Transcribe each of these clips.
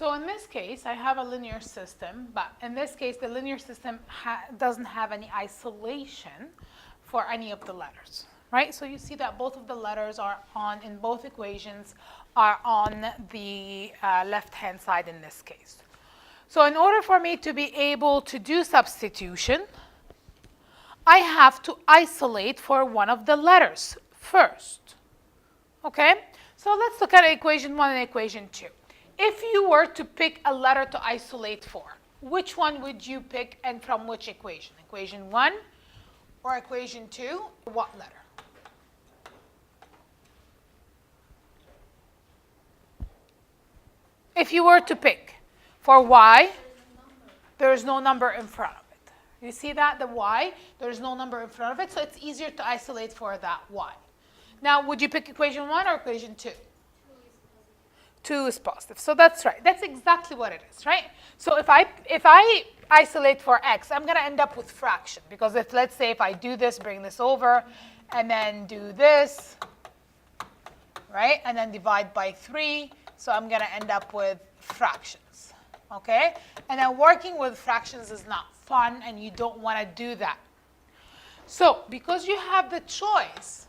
So in this case, I have a linear system, but in this case, the linear system doesn't have any isolation for any of the letters, right? So you see that both of the letters are on, in both equations, are on the left-hand side in this case. So in order for me to be able to do substitution, I have to isolate for one of the letters first, okay? So let's look at equation 1 and equation 2. If you were to pick a letter to isolate for, which one would you pick and from which equation? Equation 1 or equation 2? What letter? If you were to pick for y, there is no number in front of it. You see that? The y, there is no number in front of it, so it's easier to isolate for that y. Now, would you pick equation 1 or equation 2? 2 is positive. So that's right. That's exactly what it is, right? So if I isolate for x, I'm going to end up with fraction. Because if, let's say, if I do this, bring this over, and then do this, right? And then divide by 3. So I'm going to end up with fractions, okay? And then working with fractions is not fun, and you don't want to do that. So because you have the choice,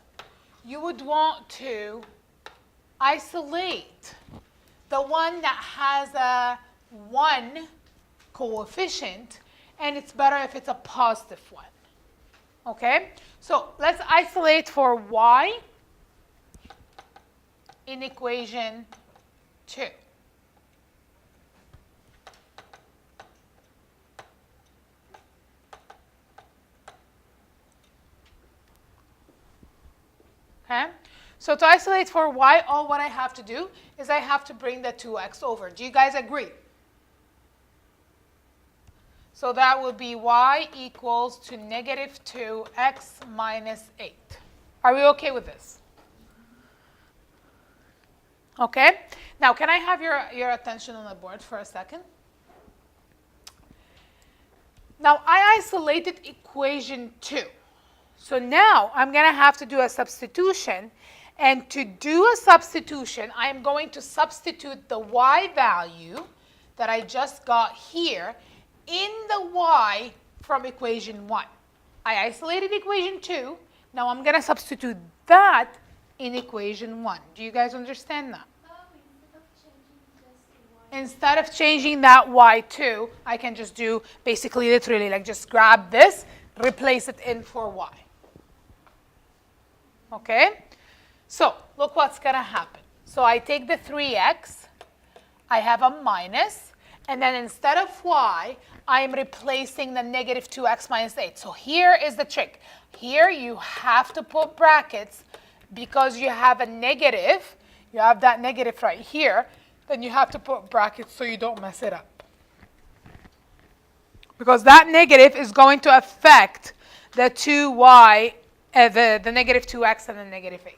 you would want to isolate the one that has a 1 coefficient, and it's better if it's a positive one. Okay? So let's isolate for y in equation 2. Okay? So to isolate for y, all what I have to do is I have to bring the 2x over. Do you guys agree? So that would be y equals to negative 2x minus 8. Are we okay with this? Okay. Now, can I have your attention on the board for a second? Now, I isolated equation 2. So now I'm going to have to do a substitution. And to do a substitution, I am going to substitute the y value that I just got here in the y from equation 1. I isolated equation 2. Now I'm going to substitute that in equation 1. Do you guys understand that? Instead of changing that y2, I can just do basically literally like just grab this, replace it in for y. Okay? So look what's going to happen. So I take the 3x, I have a minus, and then instead of y, I am replacing the negative 2x minus 8. So here is the trick. Here you have to put brackets because you have a negative. You have that negative right here. Then you have to put brackets so you don't mess it up. Because that negative is going to affect the 2y, the negative 2x and the negative 8.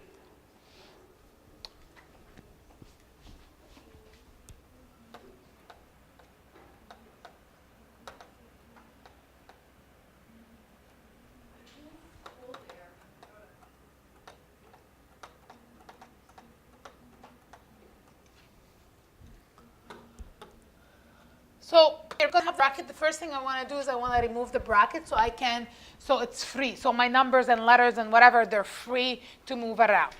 So you're going to have bracket. The first thing I want to do is I want to remove the bracket so it's free. So my numbers and letters and whatever, they're free to move around.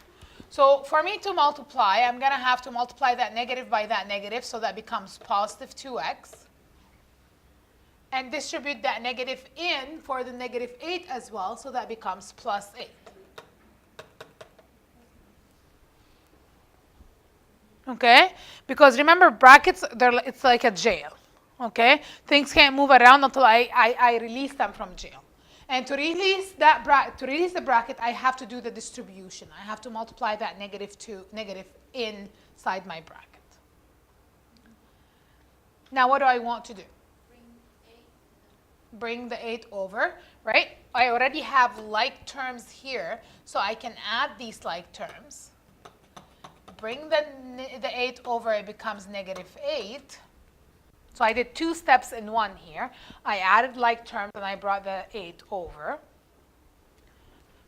So for me to multiply, I'm going to have to multiply that negative by that negative, so that becomes positive 2x. And distribute that negative in for the negative 8 as well, so that becomes plus 8. Okay? Because remember, brackets, it's like a jail. Okay? Things can't move around until I release them from jail. And to release the bracket, I have to do the distribution. I have to multiply that negative inside my bracket. Now, what do I want to do? Bring the 8 over, right? I already have like terms here, so I can add these like terms. Bring the 8 over, it becomes negative 8. So I did 2 steps in one here. I added like terms and I brought the 8 over.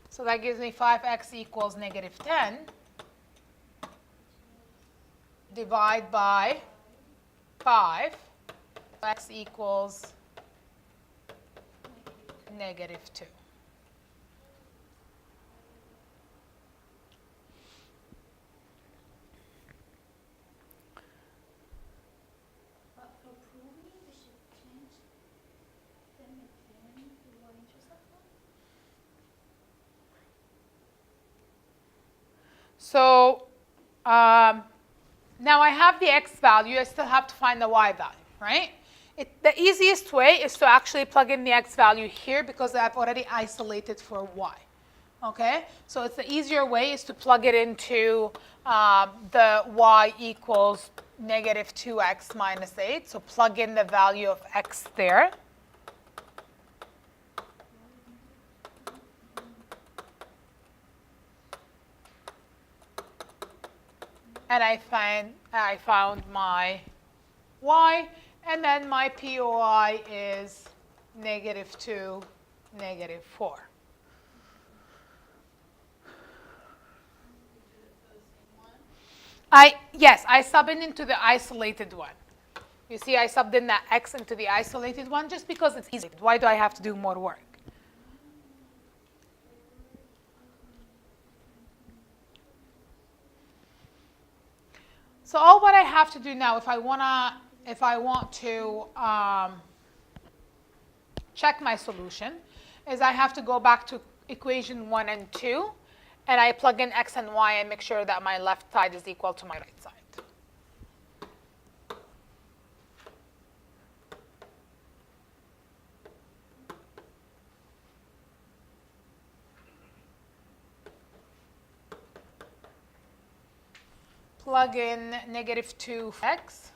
So that gives me 5x equals negative 10. Divide by 5, x equals negative 2. But for proving, we should change them again to y-intercept one? So now I have the x value. I still have to find the y value, right? The easiest way is to actually plug in the x value here because I've already isolated for y. Okay? So it's the easier way is to plug it into the y equals negative 2x minus 8. So plug in the value of x there. And I found my y, and then my POI is negative 2, negative 4. Yes, I sub it into the isolated one. You see, I subbed in that x into the isolated one just because it's easy. Why do I have to do more work? So all what I have to do now, if I want to check my solution, is I have to go back to equation 1 and 2, and I plug in x and y and make sure that my left side is equal to my right side. Plug in negative 2 for x.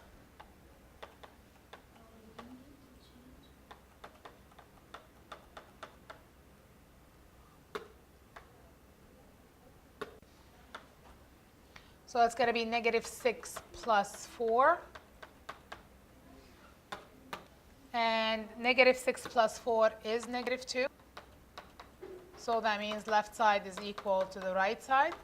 So it's going to be negative 6 plus 4. And negative 6 plus 4 is negative 2. So that means left side is equal to the right side.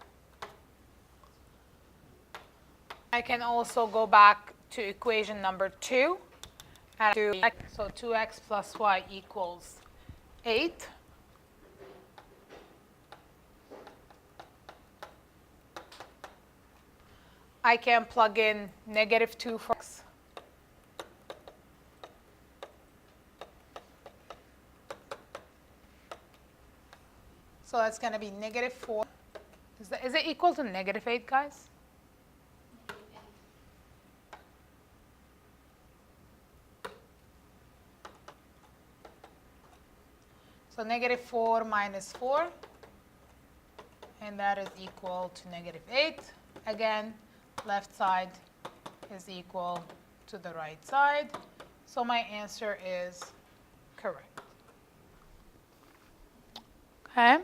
I can also go back to equation number 2. And so 2x plus y equals 8. I can plug in negative 2 for x. So that's going to be negative 4. Is it equal to negative 8, guys? So negative 4 minus 4, and that is equal to negative 8. Again, left side is equal to the right side. So my answer is correct. Okay.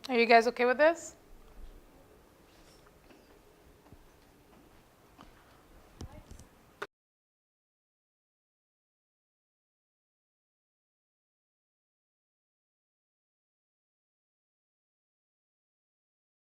Are you guys okay with this?